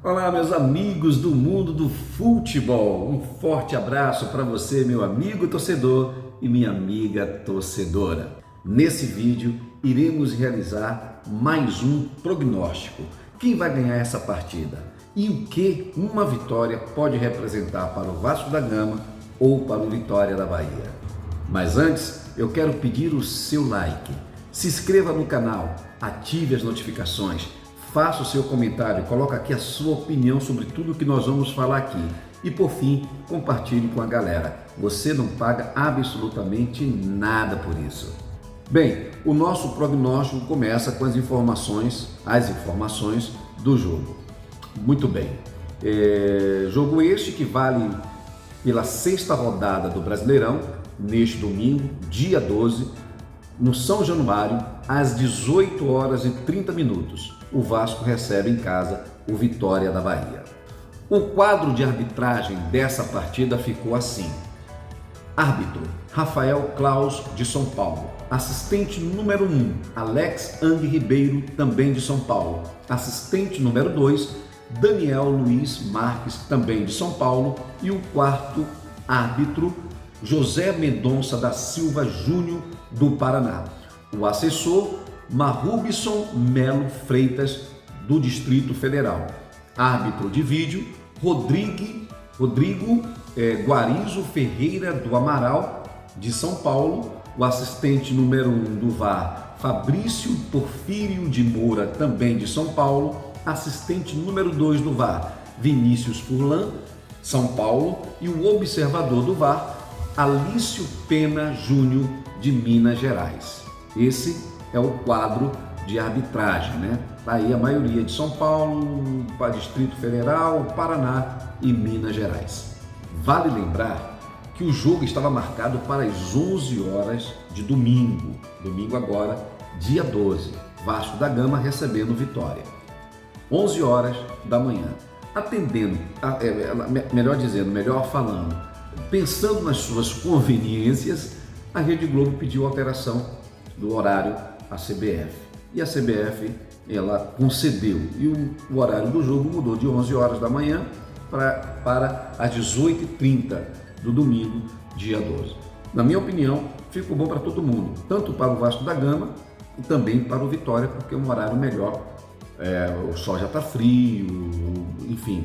Olá, meus amigos do mundo do futebol. Um forte abraço para você, meu amigo torcedor e minha amiga torcedora. Nesse vídeo, iremos realizar mais um prognóstico. Quem vai ganhar essa partida? E o que uma vitória pode representar para o Vasco da Gama ou para o Vitória da Bahia? Mas antes, eu quero pedir o seu like. Se inscreva no canal, ative as notificações. Faça o seu comentário, coloque aqui a sua opinião sobre tudo que nós vamos falar aqui. E por fim, compartilhe com a galera. Você não paga absolutamente nada por isso. Bem, o nosso prognóstico começa com as informações do jogo. Muito bem. Jogo este que vale pela sexta rodada do Brasileirão, neste domingo, dia 12, no São Januário, às 18 horas e 30 minutos. O Vasco recebe em casa o Vitória da Bahia. O quadro de arbitragem dessa partida ficou assim: árbitro, Rafael Claus, de São Paulo. Assistente número 1, Alex Ang Ribeiro, também de São Paulo. Assistente número 2, Daniel Luiz Marques, também de São Paulo. E o quarto árbitro, José Mendonça da Silva Júnior, do Paraná. O assessor, Marrubson Melo Freitas, do Distrito Federal. Árbitro de vídeo, Rodrigo Guarizo Ferreira do Amaral, de São Paulo. O assistente número 1 do VAR, Fabrício Porfírio de Moura, também de São Paulo. Assistente número 2 do VAR, Vinícius Furlan, São Paulo. E o observador do VAR, Alício Pena Júnior, de Minas Gerais. Esse é o quadro de arbitragem, né? Aí a maioria de São Paulo, Distrito Federal, Paraná e Minas Gerais. Vale lembrar que o jogo estava marcado para as 11 horas de domingo. Domingo agora, dia 12. Vasco da Gama recebendo Vitória. 11 horas da manhã. Melhor falando, pensando nas suas conveniências, a Rede Globo pediu alteração do horário à CBF. E a CBF, ela concedeu. E o horário do jogo mudou de 11 horas da manhã para as 18h30 do domingo, dia 12. Na minha opinião, ficou bom para todo mundo, tanto para o Vasco da Gama e também para o Vitória, porque é um horário melhor. O sol já está frio, enfim,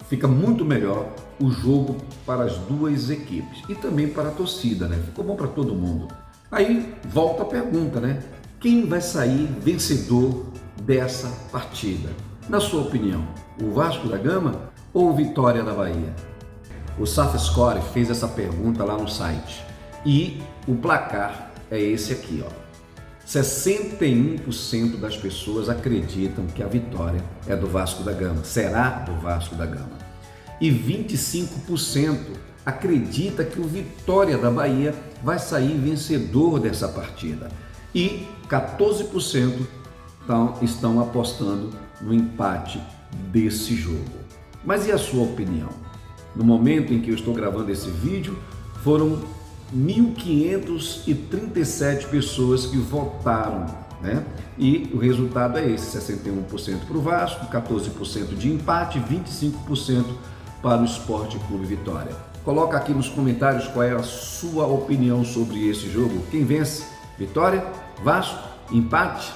fica muito melhor o jogo para as duas equipes e também para a torcida, né? Ficou bom para todo mundo. Aí volta a pergunta, né? Quem vai sair vencedor dessa partida? Na sua opinião, o Vasco da Gama ou o Vitória da Bahia? O SofaScore fez essa pergunta lá no site e o placar é esse aqui, ó. 61% das pessoas acreditam que a vitória é do Vasco da Gama, será do Vasco da Gama. E 25% acredita que o Vitória da Bahia vai sair vencedor dessa partida. E 14% estão apostando no empate desse jogo. Mas e a sua opinião? No momento em que eu estou gravando esse vídeo, foram 1.537 pessoas que votaram, né? E o resultado é esse: 61% para o Vasco, 14% de empate, 25% para o Esporte Clube Vitória. Coloca aqui nos comentários qual é a sua opinião sobre esse jogo. Quem vence? Vitória? Vasco? Empate?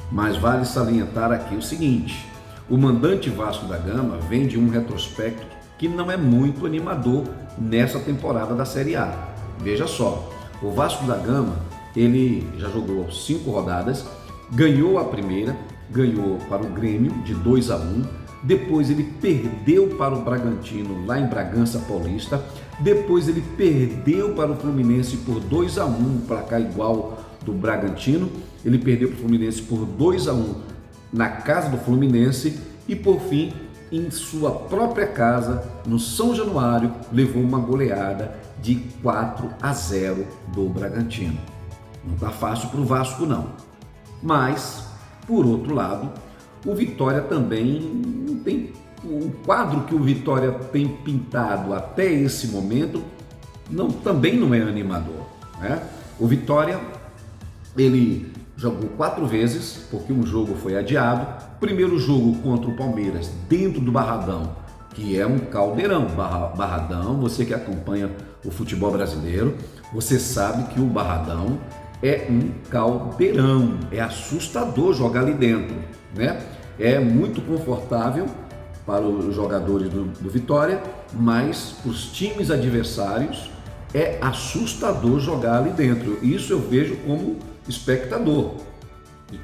Mas vale salientar aqui o seguinte: o mandante Vasco da Gama vem de um retrospecto que não é muito animador nessa temporada da Série A. Veja só, o Vasco da Gama, ele já jogou 5 rodadas, ganhou a primeira, ganhou para o Grêmio de 2-1, depois ele perdeu para o Bragantino lá em Bragança Paulista, depois ele perdeu para o Fluminense por 2-1, um placar igual do Bragantino, ele perdeu para o Fluminense por 2-1 na casa do Fluminense e por fim, em sua própria casa, no São Januário, levou uma goleada de 4-0 do Bragantino. Não está fácil para o Vasco não, mas por outro lado, o Vitória também tem o quadro que o Vitória tem pintado até esse momento também não é animador, né? O Vitória, ele jogou 4 vezes, porque um jogo foi adiado, Primeiro jogo contra o Palmeiras, dentro do Barradão, que é um caldeirão. Barradão, você que acompanha o futebol brasileiro, você sabe que o Barradão é um caldeirão, é assustador jogar ali dentro, né? É muito confortável para os jogadores do Vitória, mas para os times adversários é assustador jogar ali dentro. Isso eu vejo como espectador.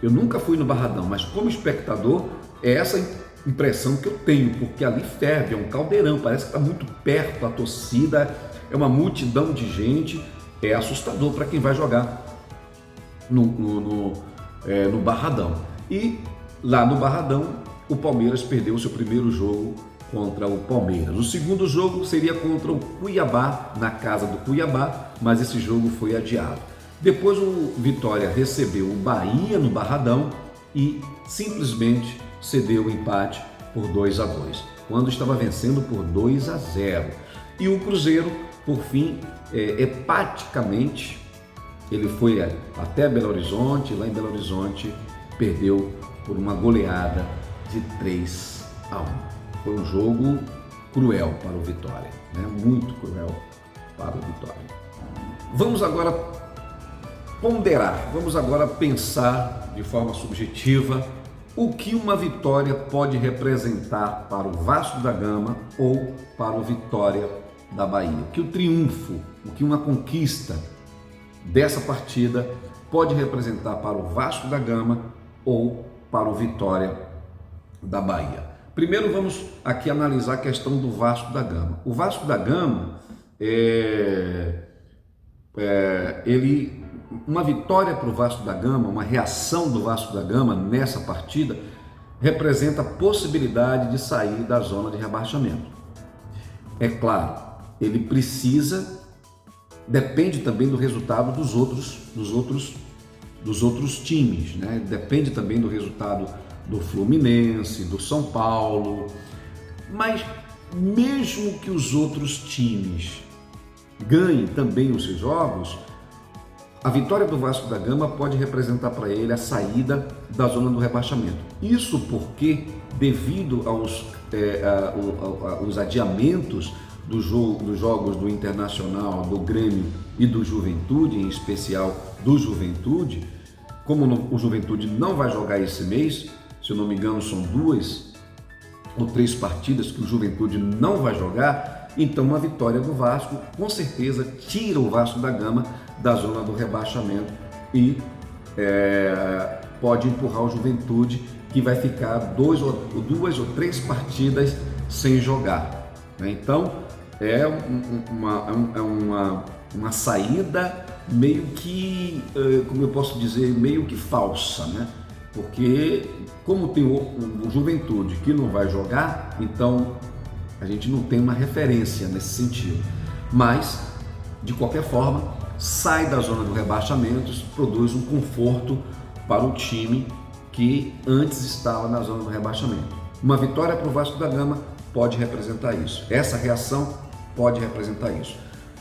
Eu nunca fui no Barradão, mas como espectador é essa impressão que eu tenho, porque ali ferve, é um caldeirão, parece que está muito perto a torcida, é uma multidão de gente, é assustador para quem vai jogar no Barradão. E lá no Barradão, o Palmeiras perdeu o seu primeiro jogo contra o Palmeiras. O segundo jogo seria contra o Cuiabá, na casa do Cuiabá, mas esse jogo foi adiado. Depois o Vitória recebeu o Bahia no Barradão e simplesmente cedeu o empate por 2-2, quando estava vencendo por 2-0. E o Cruzeiro, por fim, hepaticamente, ele foi até Belo Horizonte, lá em Belo Horizonte perdeu por uma goleada de 3-1. Foi um jogo cruel para o Vitória, né? Muito cruel para o Vitória. Vamos agora ponderar, vamos agora pensar de forma subjetiva o que uma vitória pode representar para o Vasco da Gama ou para o Vitória da Bahia. O que o triunfo, o que uma conquista dessa partida pode representar para o Vasco da Gama ou para o Vitória da Bahia. Primeiro vamos aqui analisar a questão do Vasco da Gama. O Vasco da Gama, uma vitória para o Vasco da Gama, uma reação do Vasco da Gama nessa partida, representa a possibilidade de sair da zona de rebaixamento. É claro, ele depende também do resultado dos outros times, né? Depende também do resultado do Fluminense, do São Paulo, mas mesmo que os outros times ganhem também os seus jogos, a vitória do Vasco da Gama pode representar para ele a saída da zona do rebaixamento. Isso porque, devido aos adiamentos dos jogos do Internacional, do Grêmio e do Juventude, em especial do Juventude, como o Juventude não vai jogar esse mês, se eu não me engano são 2 ou 3 partidas que o Juventude não vai jogar, então uma vitória do Vasco com certeza tira o Vasco da Gama da zona do rebaixamento e pode empurrar o Juventude, que vai ficar 2 ou 3 partidas sem jogar, né? Então é uma saída meio que, como eu posso dizer, meio que falsa, né? Porque como tem o Juventude que não vai jogar, então a gente não tem uma referência nesse sentido. Mas, de qualquer forma, sai da zona do rebaixamento, produz um conforto para o time que antes estava na zona do rebaixamento. Uma vitória para o Vasco da Gama pode representar isso. Essa reação pode representar isso.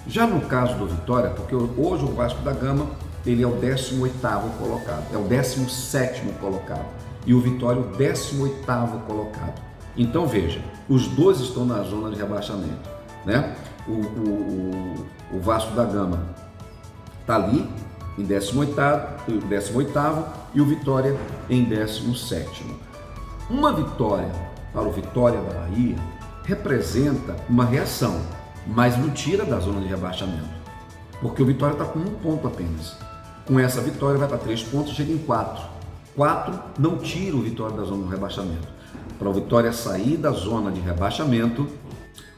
Já no caso do Vitória, porque hoje o Vasco da Gama ele é o 18º colocado, é o 17º colocado, e o Vitória o 18º colocado. Então veja, os dois estão na zona de rebaixamento, né? O Vasco da Gama está ali em 18º e o Vitória em 17º. Uma vitória para o Vitória da Bahia representa uma reação, mas não tira da zona de rebaixamento, porque o Vitória está com 1 ponto apenas. Com essa vitória vai para 3 pontos, chega em 4. 4 não tira o Vitória da zona do rebaixamento. Para o Vitória sair da zona de rebaixamento,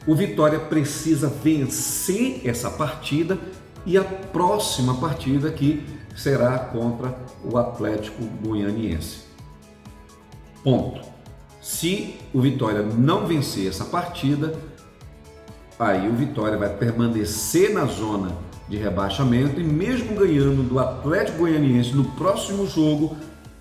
o Vitória precisa vencer essa partida e a próxima partida que será contra o Atlético Goianiense. Ponto. Se o Vitória não vencer essa partida, aí o Vitória vai permanecer na zona de rebaixamento e mesmo ganhando do Atlético Goianiense no próximo jogo,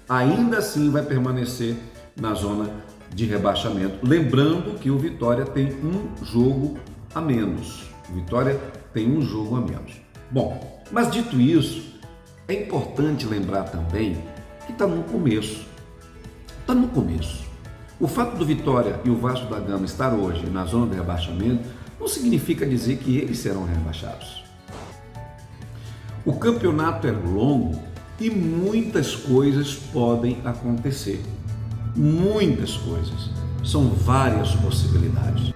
ainda assim vai permanecer na zona de rebaixamento. Lembrando que o Vitória tem um jogo a menos. O Vitória tem um jogo a menos. Bom, mas dito isso, é importante lembrar também que está no começo. está no começo. O fato do Vitória e o Vasco da Gama estar hoje na zona de rebaixamento não significa dizer que eles serão rebaixados. O campeonato é longo e muitas coisas podem acontecer. Muitas coisas. São várias possibilidades.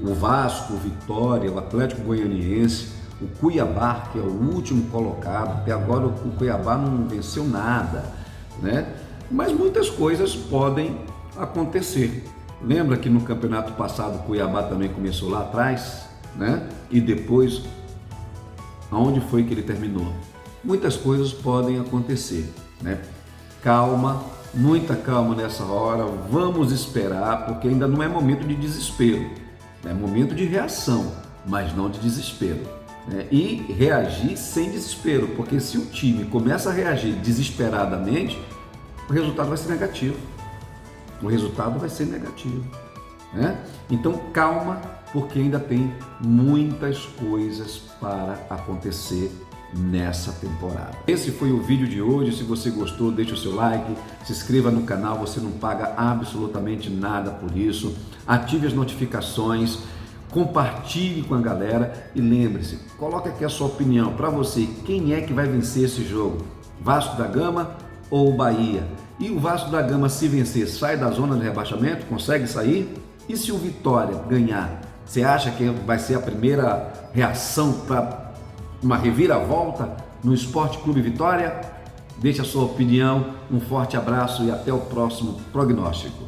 O Vasco, o Vitória, o Atlético Goianiense, o Cuiabá, que é o último colocado, até agora o Cuiabá não venceu nada, né? Mas muitas coisas podem acontecer. Lembra que no campeonato passado o Cuiabá também começou lá atrás, né? E depois, aonde foi que ele terminou? Muitas coisas podem acontecer, né? Calma, muita calma nessa hora, vamos esperar, porque ainda não é momento de desespero, é momento de reação, mas não de desespero, né? E reagir sem desespero, porque se o time começa a reagir desesperadamente, o resultado vai ser negativo. O resultado vai ser negativo, né? Então calma, porque ainda tem muitas coisas para acontecer nessa temporada. Esse foi o vídeo de hoje. Se você gostou, deixe o seu like, se inscreva no canal, você não paga absolutamente nada por isso. Ative as notificações, compartilhe com a galera e lembre-se, coloque aqui a sua opinião para você, quem é que vai vencer esse jogo? Vasco da Gama ou Bahia? E o Vasco da Gama, se vencer, sai da zona de rebaixamento? Consegue sair? E se o Vitória ganhar, você acha que vai ser a primeira reação para uma reviravolta no Esporte Clube Vitória? Deixe a sua opinião, um forte abraço e até o próximo prognóstico.